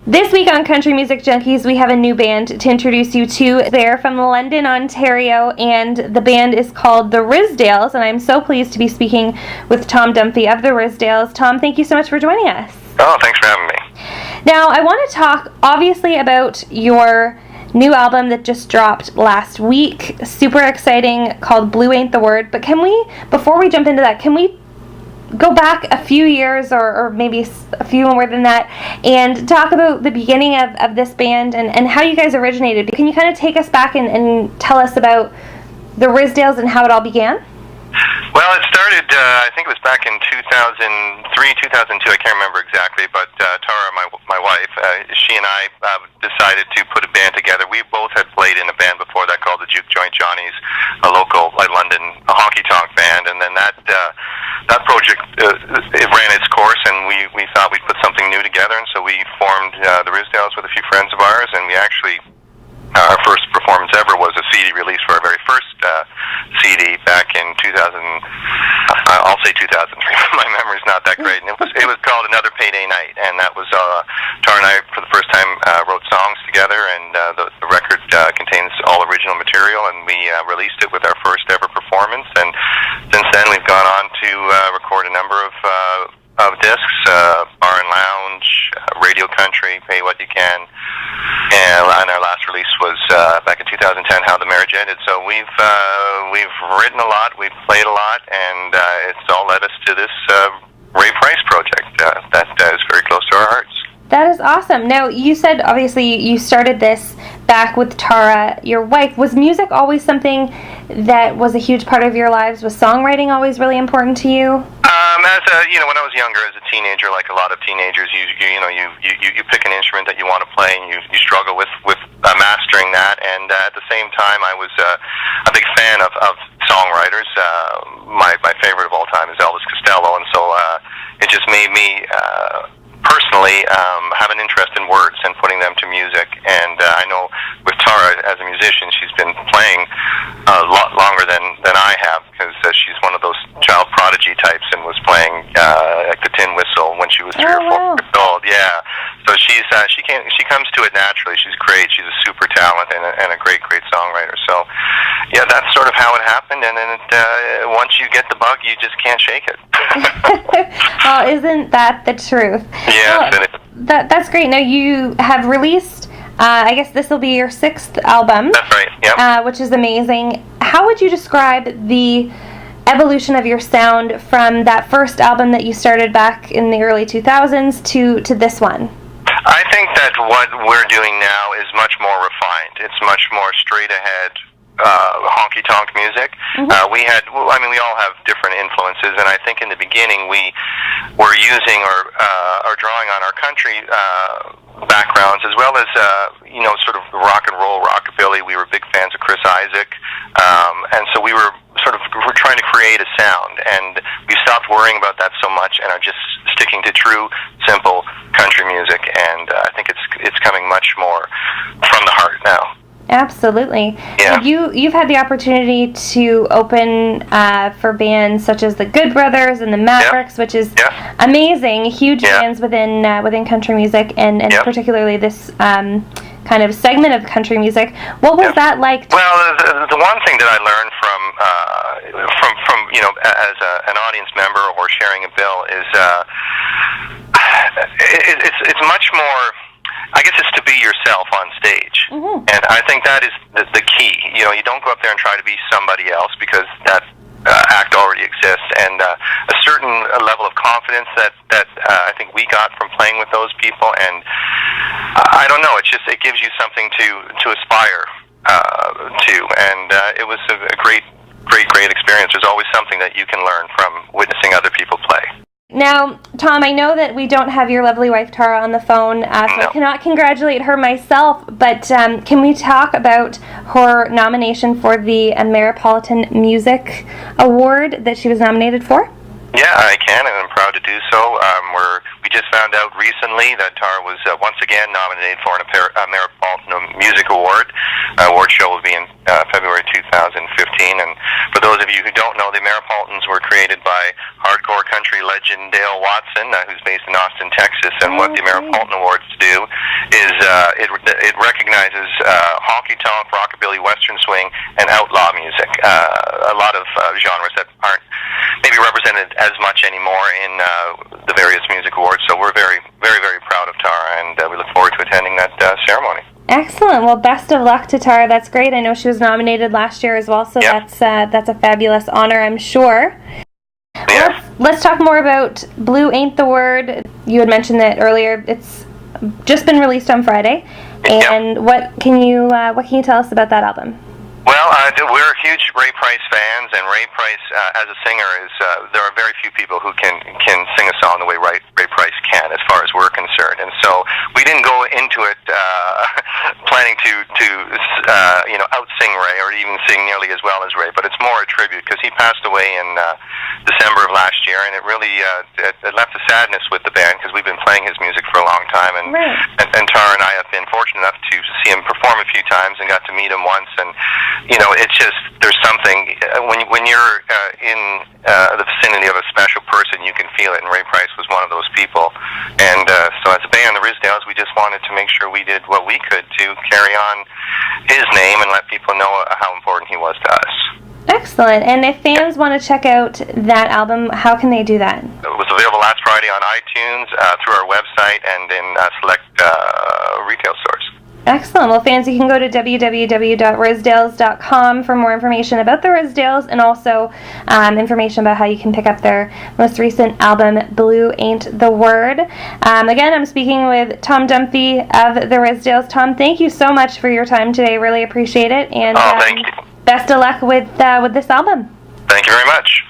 This week on Country Music Junkies, we have a new band to introduce you to. They're from London, Ontario, and the band is called The Rizdales, and I'm so pleased to be speaking with Tom Dunphy of The Rizdales. Tom, thank you so much for joining us. Oh, thanks for having me. Now, I want to talk, obviously, about your new album that just dropped last week. Super exciting, called Blue Ain't the Word. But can we, before we jump into that, can we go back a few years or maybe a few more than that and talk about the beginning of this band and how you guys originated? Can you kind of take us back and tell us about the Rizdales and how it all began? Well, it started, I think it was back in 2003, 2002, I can't remember exactly, but Tara, my wife, she and I decided to put a band together. We both had played in a band before that called the Juke Joint Johnnies, a local London honky-tonk band, and then that project, it ran its course, and we thought we'd put something new together, and so we formed the Rizdales with a few friends of ours, and we actually, our first performance ever was a CD release for our very first CD back in 2000, I'll say 2003, my memory's not that great, and it was called Another Payday Night, and that was, Tara and I, for the first time, wrote songs together, and the record contains all original material, and we released it with our first ever performance, and since then we've gone on to record a number of discs, Bar and Lounge, Radio Country, Pay What You Can, and our last release was back in 2010, How the Marriage Ended. So we've written a lot, we've played a lot, and it's all led us to this Ray Price project that is very close to our hearts. That is awesome. Now, you said, obviously, you started this back with Tara, your wife. Was music always something that was a huge part of your lives? Was songwriting always really important to you? When I was younger, as a teenager, like a lot of teenagers, you pick an instrument that you want to play, and you struggle with mastering that. And at the same time, I was a big fan of songwriters. My favorite of all time is Elvis Costello, and so it just made me personally have an interest in words and putting them to music. And I know with Tara, as a musician, she's been playing a lot longer than I have, because she's one of those child prodigy types and was playing like the tin whistle when she was 3 or 4 years old. Yeah, so she comes to it naturally. She's great. She's a super talent and a great songwriter. So yeah, that's sort of how it happened. And then once you get the bug, you just can't shake it. Well, isn't that the truth? Yeah, well, that's great. Now you have released, I guess this will be your 6th album. That's right, yep. Which is amazing. How would you describe the evolution of your sound from that first album that you started back in the early 2000s to this one? I think that what we're doing now is much more refined. It's much more straight ahead honky-tonk music. Mm-hmm. We all have different influences, and I think in the beginning we were using or drawing on our country backgrounds, as well as sort of rock and roll, rockabilly. We were big fans of Chris Isaak, and so we're trying to create a sound, and we stopped worrying about that so much and are just sticking to true, simple country music, and I think it's coming much more from the heart now. Absolutely. Yeah. You've had the opportunity to open for bands such as the Good Brothers and the Mavericks, which is amazing. Huge bands within country music, and particularly this kind of segment of country music. What was that like? Well, the one thing that I learned from as an audience member or sharing a bill is it's much more. I guess it's to be yourself on stage. Mm-hmm. And I think that is the key. You don't go up there and try to be somebody else, because that act already exists. And a certain level of confidence that I think we got from playing with those people. And I don't know, it gives you something to aspire to. And it was a great experience. There's always something that you can learn from witnessing other people play. Now, Tom, I know that we don't have your lovely wife Tara on the phone, so I cannot congratulate her myself, but can we talk about her nomination for the Ameripolitan Music Award that she was nominated for? Yeah, I can, and I'm proud to do so. We we just found out recently that Tara was once again nominated for an Metropolitan Music Award. Award show will be in February 2015. And for those of you who don't know, the Metropolitans were created by hardcore country legend Dale Watson, who's based in Austin, Texas. And what the Metropolitan Awards do is it recognizes honky tonk, rockabilly, western swing, and outlaw music. A lot of genres that aren't maybe represented as much anymore in the various music awards. So we're very, very, very proud of Tara, and we look forward to attending that ceremony. Excellent. Well, best of luck to Tara. That's great. I know she was nominated last year as well, so yep. That's a fabulous honor, I'm sure. Yeah. Let's talk more about Blue Ain't the Word. You had mentioned that earlier. It's just been released on Friday. And yep. What can you tell us about that album? Well, we're huge Ray Price fans, and Ray Price, as a singer, there are very few people who can sing a song the way Ray Price can, as far as we're concerned. And so we didn't go into it planning to out-sing Ray, or even sing nearly as well as Ray, but it's more a tribute, because he passed away in December of last year, and it really it left a sadness with the band, because we've been playing his music for a long time, and Tara and I have been fortunate enough to see him perform a few times and got to meet him once, and it's just, there's something, when you're in the vicinity of a special person, you can feel it, and Ray Price was one of those people. And so as a band, the Rizdales, we just wanted to make sure we did what we could to carry on his name and let people know how important he was to us. Excellent. And if fans want to check out that album, how can they do that? It was available last Friday on iTunes, through our website, and in select retail stores. Excellent. Well, fans, you can go to www.rizdales.com for more information about the Rizdales, and also information about how you can pick up their most recent album, Blue Ain't the Word. Again, I'm speaking with Tom Dunphy of the Rizdales. Tom, thank you so much for your time today. Really appreciate it. And thank you. Best of luck with this album. Thank you very much.